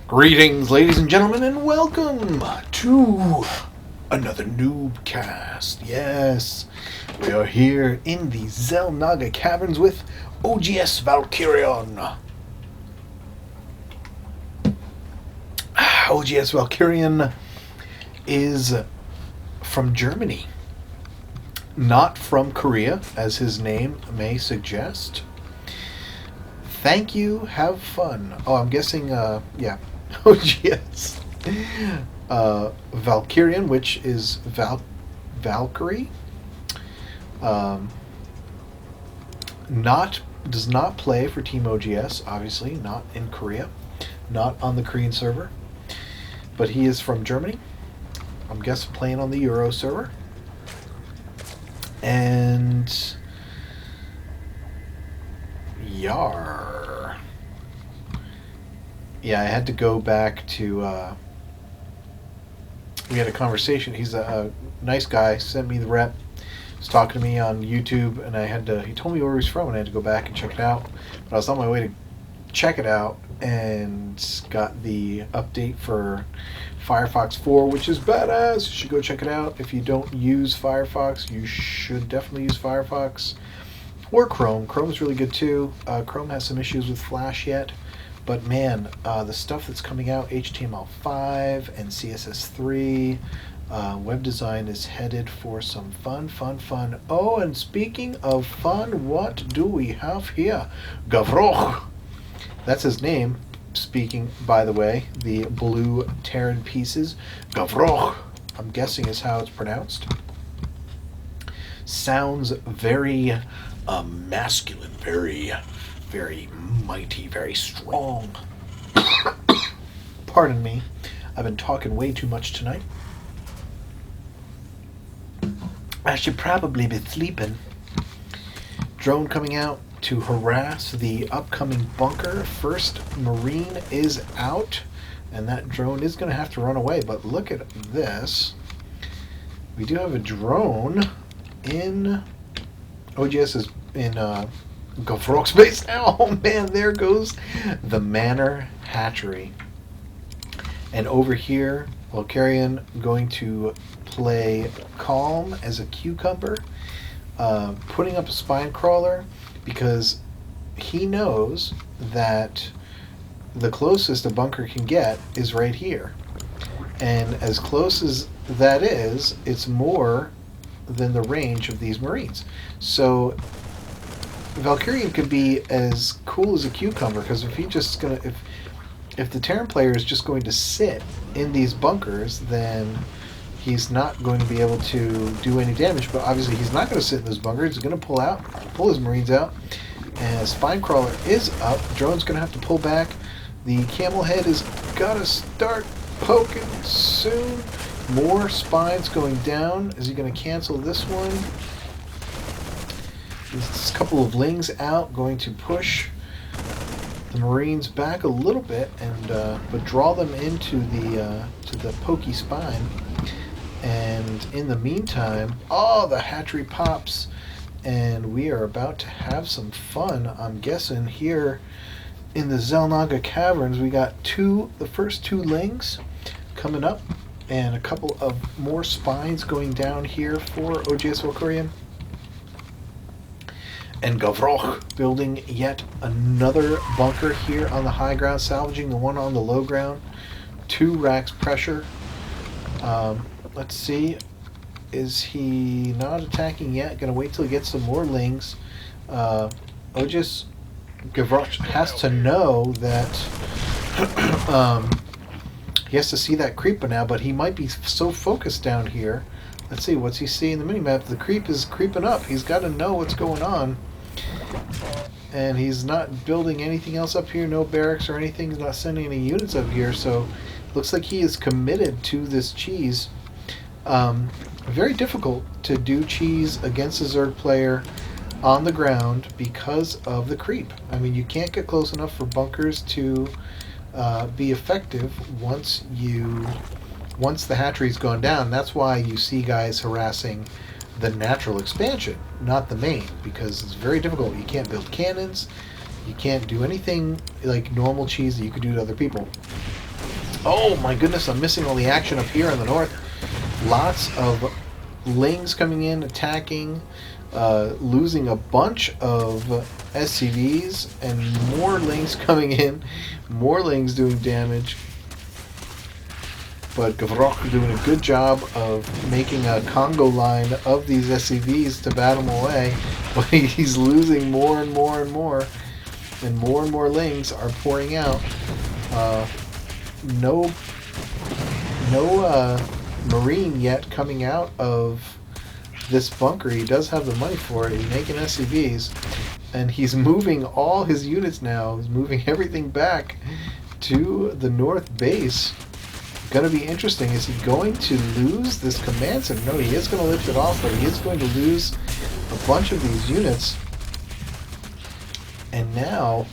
Greetings, ladies and gentlemen, and welcome to another NuubCast. Yes, we are here in the Zelnaga Caverns with OGS Valkyrion. OGS Valkyrion is from Germany, not from Korea, as his name may suggest. Thank you, have fun. Oh, I'm guessing, yeah. OGS. Valkyrion, which is Valkyrie. Does not play for Team OGS, obviously, not in Korea, not on the Korean server, but he is from Germany. I'm guessing playing on the Euro server. And Yar. Yeah, I had to go back to, we had a conversation. He's a nice guy, sent me the rep, was talking to me on YouTube, and he told me where he's from, and I had to go back and check it out. But I was on my way to check it out, and got the update for Firefox 4, which is badass. You should go check it out. If you don't use Firefox, you should definitely use Firefox. Or Chrome. Chrome's really good too. Chrome has some issues with Flash yet. But man, the stuff that's coming out, HTML5 and CSS3, web design is headed for some fun. Oh, and speaking of fun, what do we have here? Gavroch. That's his name. Speaking, by the way, the blue Terran pieces. Gavroch, I'm guessing is how it's pronounced. Sounds very masculine, very mighty, very strong. Pardon me. I've been talking way too much tonight. I should probably be sleeping. Drone coming out to harass the upcoming bunker. First Marine is out, and that drone is going to have to run away. But look at this. We do have a drone in OGS is in Gavroch's base now. Oh man, there goes the Manor Hatchery. And over here, Valkyrion going to play calm as a cucumber, putting up a spine crawler because he knows that the closest a bunker can get is right here. And as close as that is, it's more than the range of these Marines. So Valkyrion could be as cool as a cucumber, because if the Terran player is just going to sit in these bunkers, then he's not going to be able to do any damage. But obviously he's not going to sit in those bunkers. He's going to pull his Marines out, and Spine Crawler is up. Drone's going to have to pull back. The Camel Head has got to start poking soon. More spines going down. Is he going to cancel this one? There's a couple of Lings out, going to push the Marines back a little bit, and but draw them into the to the pokey spine. And in the meantime, the hatchery pops, and we are about to have some fun. I'm guessing here in the Zelnaga Caverns, we got the first two Lings coming up, and a couple of more spines going down here for OGS Valkyrion. And Gavroch building yet another bunker here on the high ground, salvaging the one on the low ground. 2 racks pressure. Let's see. Is he not attacking yet? Gonna wait till he gets some more Lings. OGS Gavroch has to know that he has to see that creep now, but he might be so focused down here. Let's see, what's he see in the minimap? The creep is creeping up. He's got to know what's going on. And he's not building anything else up here, no barracks or anything. He's not sending any units up here, so looks like he is committed to this cheese. Very difficult to do cheese against a Zerg player on the ground because of the creep. I mean, you can't get close enough for bunkers to be effective once the hatchery's gone down. That's why you see guys harassing the natural expansion, not the main, because it's very difficult. You can't build cannons, you can't do anything like normal cheese that you could do to other people. Oh my goodness, I'm missing all the action up here in the north. Lots of Lings coming in, attacking, losing a bunch of SCVs, and more Lings coming in, more Lings doing damage. But Gavrok doing a good job of making a Congo line of these SCVs to bat them away, but he's losing more and more and more, and more Lings are pouring out. No Marine yet coming out of this bunker. He does have the money for it. He's making SCVs, and he's moving all his units now. He's moving everything back to the north base. Going to be interesting. Is he going to lose this command center? No, he is going to lift it off, but he is going to lose a bunch of these units. And now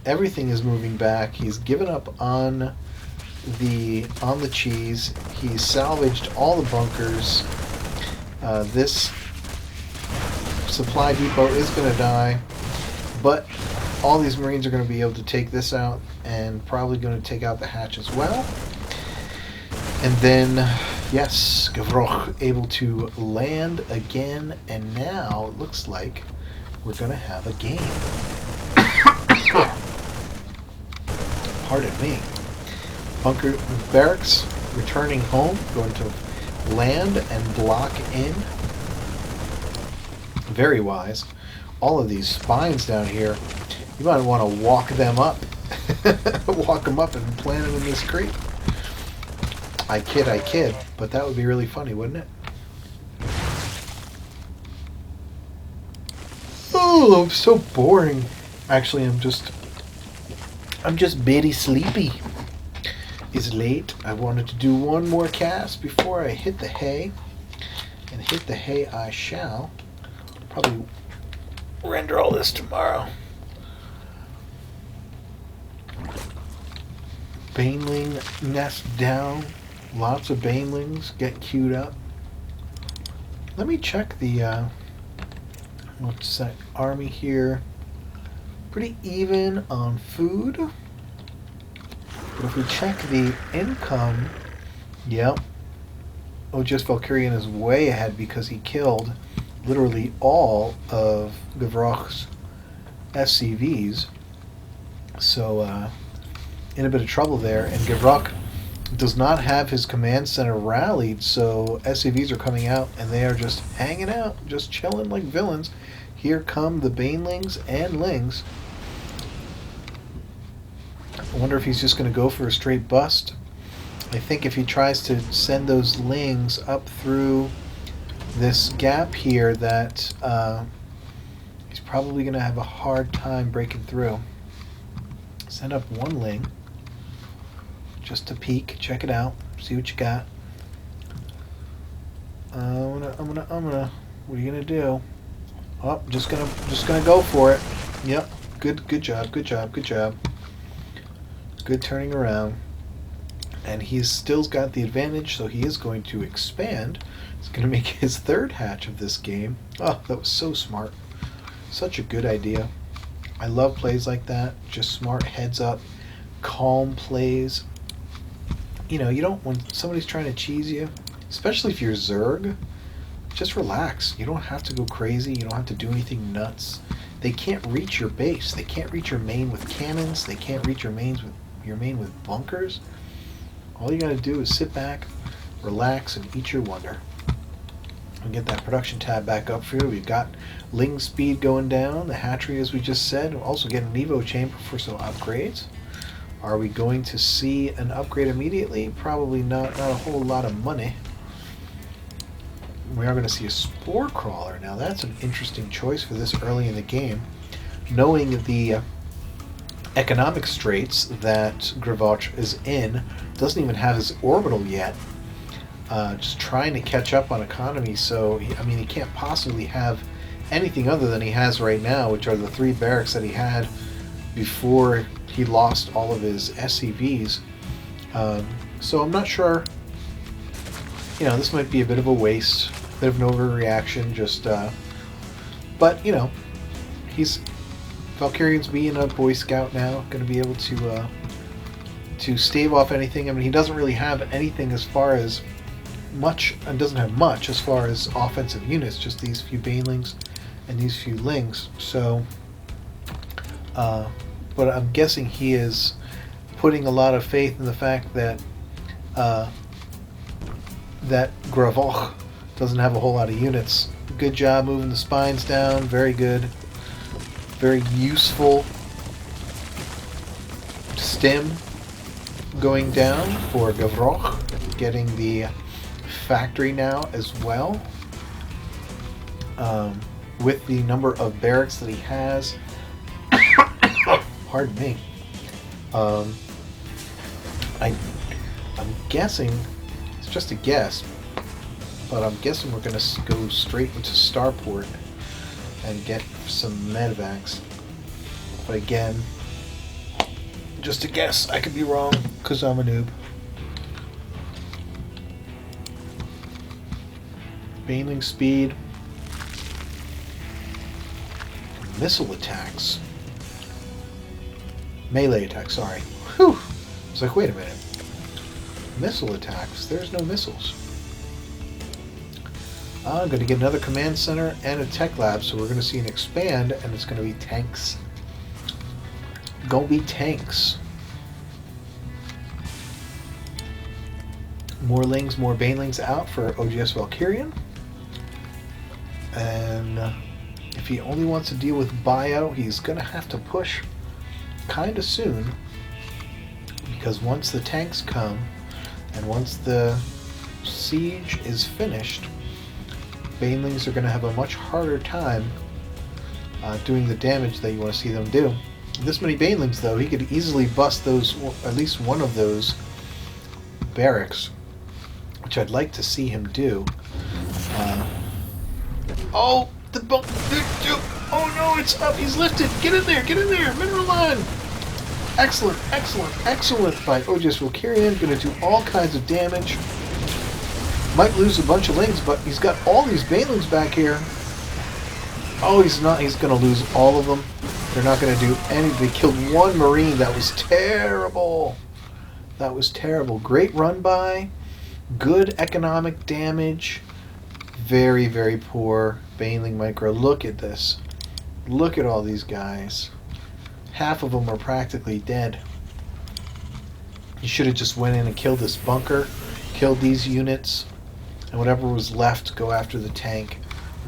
everything is moving back. He's given up on the cheese. He salvaged all the bunkers. This supply depot is going to die, but all these Marines are going to be able to take this out, and probably going to take out the hatch as well. And then, yes, Gavrok able to land again, and now it looks like we're going to have a game. Pardon me. Bunker barracks returning home, going to land and block in. Very wise. All of these spines down here, you might want to walk them up. Walk them up and plant them in this creek. I kid, but that would be really funny, wouldn't it? Oh, I'm so boring. Actually, I'm just very sleepy. It's late. I wanted to do one more cast before I hit the hay. And hit the hay I shall. Probably render all this tomorrow. Baneling nest down. Lots of banelings get queued up. Let me check the what's that army here. Pretty even on food. But if we check the income, yep. OGS Valkyrian is way ahead because he killed literally all of Gavrok's SCVs. So in a bit of trouble there, and Gavrok does not have his command center rallied, so SCVs are coming out and they are just hanging out, just chilling like villains. Here come the Banelings and Lings. I wonder if he's just going to go for a straight bust. I think if he tries to send those Lings up through this gap here, that he's probably going to have a hard time breaking through. Send up one Ling. Just to peek, check it out, see what you got. I'm gonna. What are you gonna do? Oh, just gonna go for it. Yep. Good job. Good turning around. And he's still got the advantage, so he is going to expand. He's gonna make his third hatch of this game. Oh, that was so smart. Such a good idea. I love plays like that. Just smart, heads up, calm plays. You know, you don't, when somebody's trying to cheese you, especially if you're Zerg, just relax. You don't have to go crazy. You don't have to do anything nuts. They can't reach your base. They can't reach your main with cannons. They can't reach your main with bunkers. All you gotta do is sit back, relax, and eat your wonder. And get that production tab back up for you. We've got Ling speed going down, the hatchery as we just said. We'll also get an Evo chamber for some upgrades. Are we going to see an upgrade immediately? Probably not a whole lot of money. We are going to see a spore crawler. Now that's an interesting choice for this early in the game. Knowing the economic straits that Gravoch is in, doesn't even have his orbital yet. Just trying to catch up on economy, so he can't possibly have anything other than he has right now, which are the 3 barracks that he had before he lost all of his SCVs. So I'm not sure. You know, this might be a bit of a waste, a bit of an overreaction. Just, but you know, he's Valkyrian's being a Boy Scout now, going to be able to stave off anything. I mean, he doesn't really have anything as far as much, and doesn't have much as far as offensive units, just these few banelings and these few lings. So, but I'm guessing he is putting a lot of faith in the fact that that Gravoch doesn't have a whole lot of units. Good job moving the spines down. Very good. Very useful stem going down for Gavroch. Getting the factory now as well. With the number of barracks that he has. Pardon me. I'm guessing, it's just a guess, but I'm guessing we're going to go straight into Starport and get some medevacs. But again, just a guess. I could be wrong because I'm a noob. Baneling speed. Missile attacks. Melee attacks, sorry. Whew. I was like, wait a minute. Missile attacks? There's no missiles. I'm going to get another command center and a tech lab, so we're going to see an expand, and it's going to be tanks. Gonna be tanks. More lings, more banelings out for OGS Valkyrian. And if he only wants to deal with bio, he's going to have to push kind of soon, because once the tanks come and once the siege is finished, banelings are going to have a much harder time doing the damage that you want to see them do. This many banelings, though, he could easily bust those, at least one of those barracks, which I'd like to see him do. Oh, the bump! Oh no, it's up! He's lifted! Get in there! Get in there! Mineral line! Excellent, excellent, excellent by OGS Valkyrian. Gonna do all kinds of damage. Might lose a bunch of lings, but he's got all these banelings back here. Oh, he's not. He's gonna lose all of them. They're not gonna do anything. They killed one Marine. That was terrible. That was terrible. Great run by. Good economic damage. Very, very poor baneling micro. Look at this. Look at all these guys. Half of them are practically dead. You should have just went in and killed this bunker, killed these units, and whatever was left, go after the tank,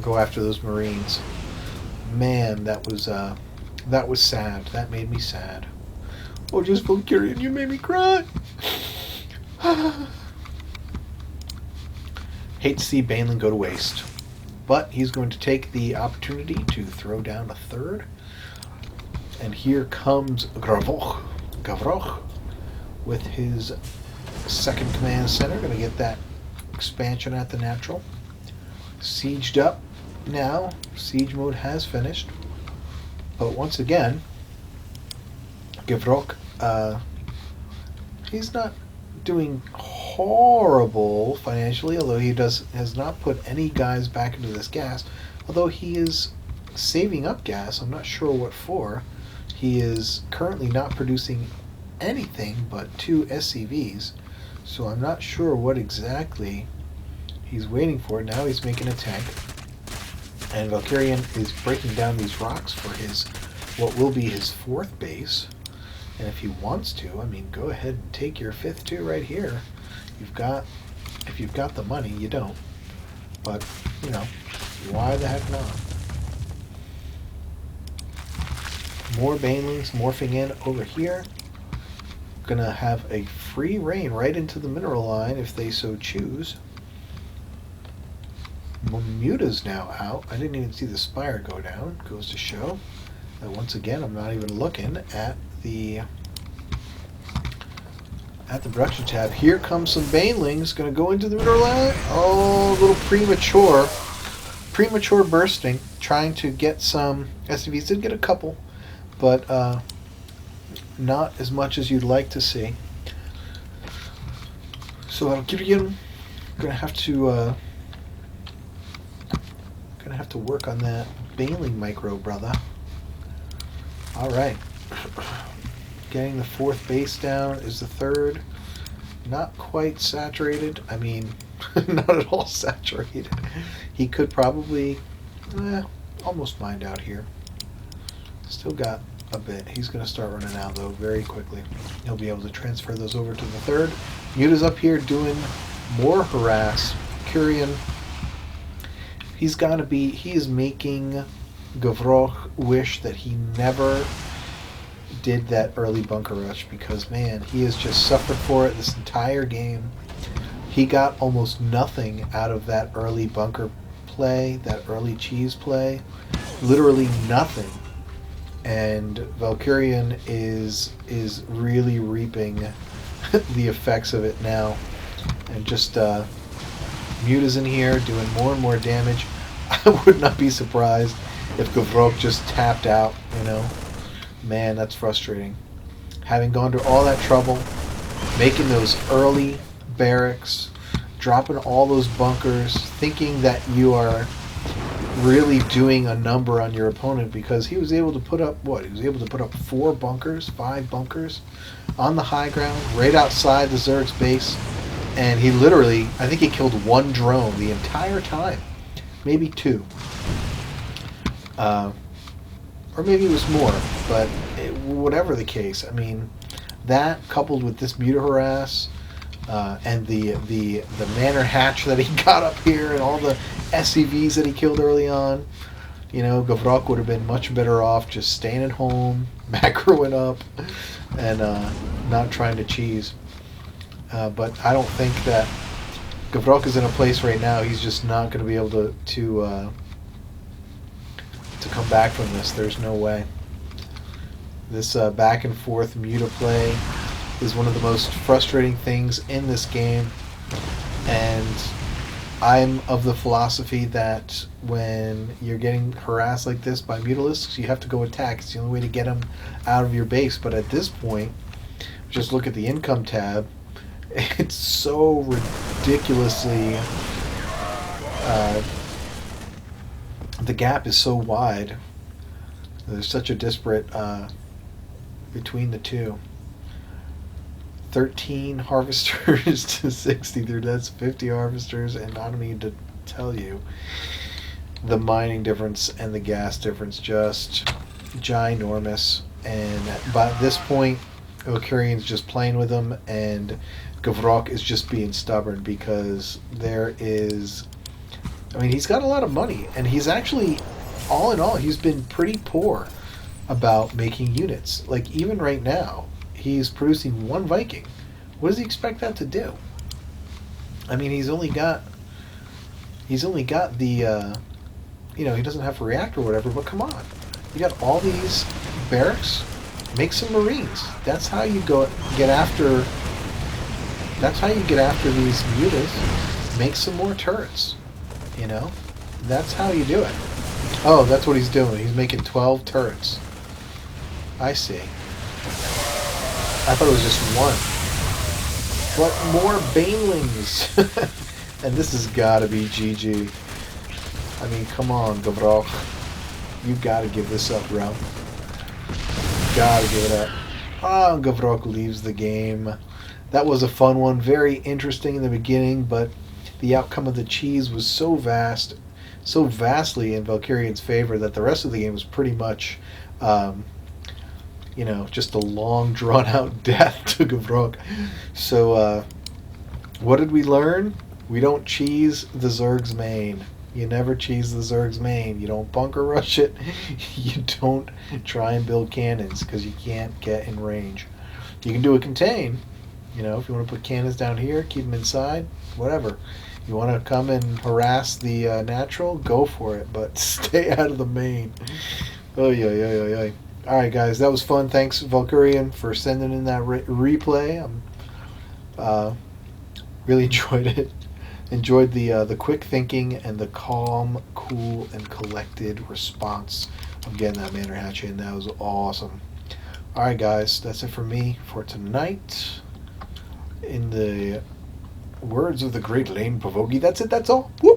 go after those Marines. Man, that was sad. That made me sad. Oh, just Valkyrian, you made me cry. Hate to see Baneling go to waste, but he's going to take the opportunity to throw down a third. And here comes Gavroch with his second command center. Going to get that expansion at the natural. Sieged up now. Siege mode has finished. But once again, Gavroch, he's not doing horrible financially, although he has not put any guys back into this gas. Although he is saving up gas, I'm not sure what for. He is currently not producing anything but 2 SCVs, so I'm not sure what exactly he's waiting for. Now he's making a tank, and Valkyrian is breaking down these rocks for his, what will be his 4th base. And if he wants to, I mean, go ahead and take your 5th too right here. If you've got the money, you don't. But, you know, why the heck not? More banelings morphing in over here. Gonna have a free reign right into the mineral line if they so choose. Muta's now out. I didn't even see the spire go down. Goes to show that once again I'm not even looking at the production tab. Here comes some banelings. Gonna go into the mineral line. Oh, a little premature. Premature bursting. Trying to get some SCVs. Did get a couple, but not as much as you'd like to see. So I'll give you. Gonna have to work on that baneling micro, brother. All right. Getting the fourth base down is the third. Not quite saturated. I mean, not at all saturated. He could probably almost mind out here. Still got a bit. He's going to start running out, though, very quickly. He'll be able to transfer those over to the third. Muta's up here doing more harass. Curian, he is making Gavrok wish that he never did that early bunker rush, because, man, he has just suffered for it this entire game. He got almost nothing out of that early bunker play, that early cheese play. Literally nothing. And Valkyrian is really reaping the effects of it now. And just Muta's in here doing more and more damage. I would not be surprised if Gavrok just tapped out, you know. Man, that's frustrating. Having gone through all that trouble, making those early barracks, dropping all those bunkers, thinking that you are really doing a number on your opponent, because he was able to put up, what? He was able to put up 5 bunkers on the high ground, right outside the Zerg's base, and he literally, I think he killed 1 drone the entire time. Maybe 2. Or maybe it was more, but whatever the case, I mean, that coupled with this Muta harass, and the Manor Hatch that he got up here, and all the SCVs that he killed early on, you know, Gavrok would have been much better off just staying at home, macroing up, and not trying to cheese. But I don't think that Gavrok is in a place right now. He's just not going to be able to come back from this. There's no way. This back and forth Muta play is one of the most frustrating things in this game, and I'm of the philosophy that when you're getting harassed like this by Mutalisks, you have to go attack. It's the only way to get them out of your base. But at this point, just look at the income tab. It's so ridiculously... the gap is so wide. There's such a disparate between the two. 13 harvesters to 60. That's 50 harvesters, and I don't need to tell you the mining difference and the gas difference, just ginormous. And by this point, Valkyrian's just playing with them, and Gavrok is just being stubborn, because there is... I mean, he's got a lot of money, and he's actually, all in all, he's been pretty poor about making units. Like, even right now, he's producing 1 Viking. What does he expect that to do? I mean, he's only got the, you know, he doesn't have a reactor or whatever, but come on. You got all these barracks, make some Marines. That's how you get after these mutas. Make some more turrets. You know, that's how you do it. Oh, that's what he's doing. He's making 12 turrets. I see. I thought it was just 1. But more Banelings. And this has got to be GG. I mean, come on, Gavrok. You got to give this up, bro. Got to give it up. Oh, Gavrok leaves the game. That was a fun one. Very interesting in the beginning, but the outcome of the cheese was so vastly in Valkyrian's favor, that the rest of the game was pretty much, you know, just a long, drawn-out death to Gavrok. So, what did we learn? We don't cheese the Zerg's main. You never cheese the Zerg's main. You don't bunker rush it. You don't try and build cannons, because you can't get in range. You can do a contain. You know, if you want to put cannons down here, keep them inside, whatever. You want to come and harass the natural, go for it, but stay out of the main. Oh, yeah. All right, guys, that was fun. Thanks, Valkyrian, for sending in that replay. Really enjoyed it. Enjoyed the quick thinking and the calm, cool, and collected response of getting that Manor Hatch in. That was awesome. All right, guys, that's it for me for tonight. In the words of the great Lane Pavogi, that's it, that's all. Whoop!